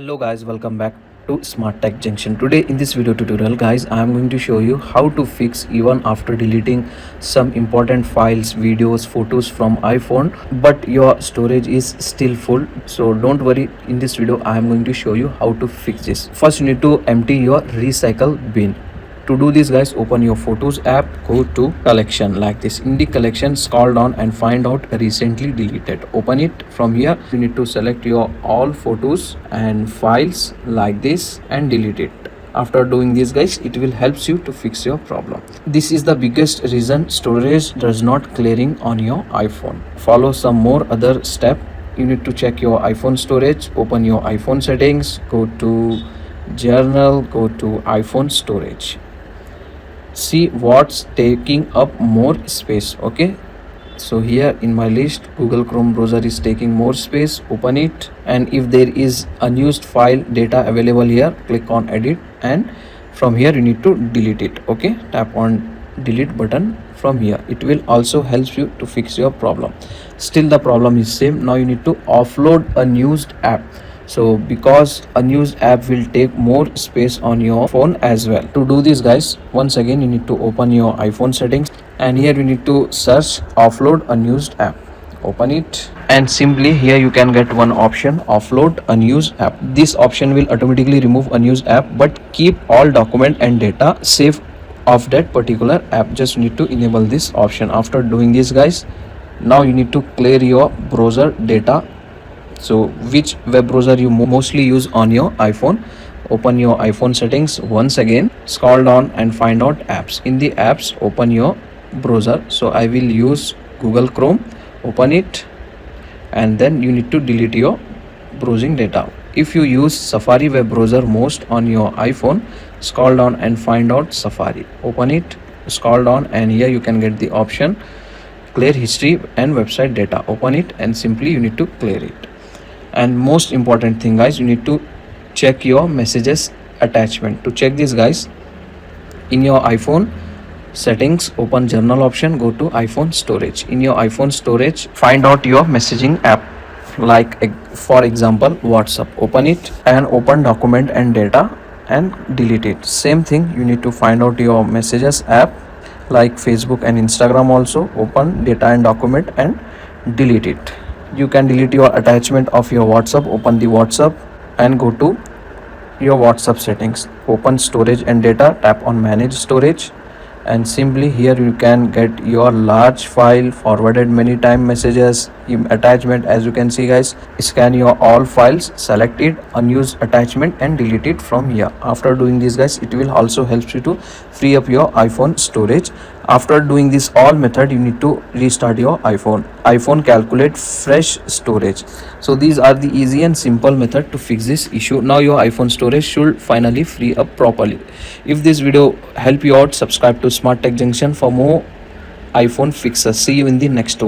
Hello guys, welcome back to Smart Tech Junction. Today in this video tutorial guys, I am going to show you how to fix even after deleting some important files, videos, photos from iPhone, but your storage is still full. So don't worry, in this video I am going to show you how to fix this. First you need to empty your recycle bin. To do this guys, open your photos app, go to collection like this. In the collection, scroll down and find out recently deleted. Open it. From here you need to select your all photos and files like this and delete it. After doing this guys, it will helps you to fix your problem. This is the biggest reason storage does not clearing on your iPhone. Follow some more other step. You need to check your iPhone storage. Open your iPhone settings, go to journal, go to iPhone storage. See what's taking up more space. Okay, so here in my list Google Chrome browser is taking more space. Open it, and if there is unused file data available here, click on edit, and from here you need to delete it. Okay, tap on delete button. From here it will also help you to fix your problem. Still the problem is same. Now you need to offload a unused app. So because unused app will take more space on your phone as well. To do this guys, once again you need to open your iPhone settings, and here you need to search offload unused app. Open it, and simply here you can get one option, offload unused app. This option will automatically remove unused app but keep all document and data safe of that particular app. Just need to enable this option. After doing this guys, now you need to clear your browser data. So which web browser you mostly use on your iPhone? Open your iPhone settings once again, scroll down and find out apps. In the apps, open your browser. So I will use Google Chrome. Open it, and then you need to delete your browsing data. If you use Safari web browser most on your iPhone, scroll down and find out Safari. Open it, scroll down, and here you can get the option clear history and website data. Open it, and simply you need to clear it. And most important thing guys, you need to check your messages attachment. To check this guys, in your iPhone settings, open journal option, go to iPhone storage. In your iPhone storage, find out your messaging app, like for example WhatsApp. Open it, and open document and data and delete it. Same thing, you need to find out your messages app like Facebook and Instagram also. Open data and document and delete it. You can delete your attachment of your WhatsApp. Open the WhatsApp and go to your WhatsApp settings. Open storage and data, tap on manage storage, and simply here you can get your large file, forwarded many time messages, attachment. As you can see guys, scan your all files, select it, unused attachment, and delete it from here. After doing this guys, it will also help you to free up your iPhone storage. After doing this all method, you need to restart your iPhone calculate fresh storage. So these are the easy and simple method to fix this issue. Now your iPhone storage should finally free up properly. If this video help you out, subscribe to Smart Tech Junction for more iPhone fixes. See you in the next one.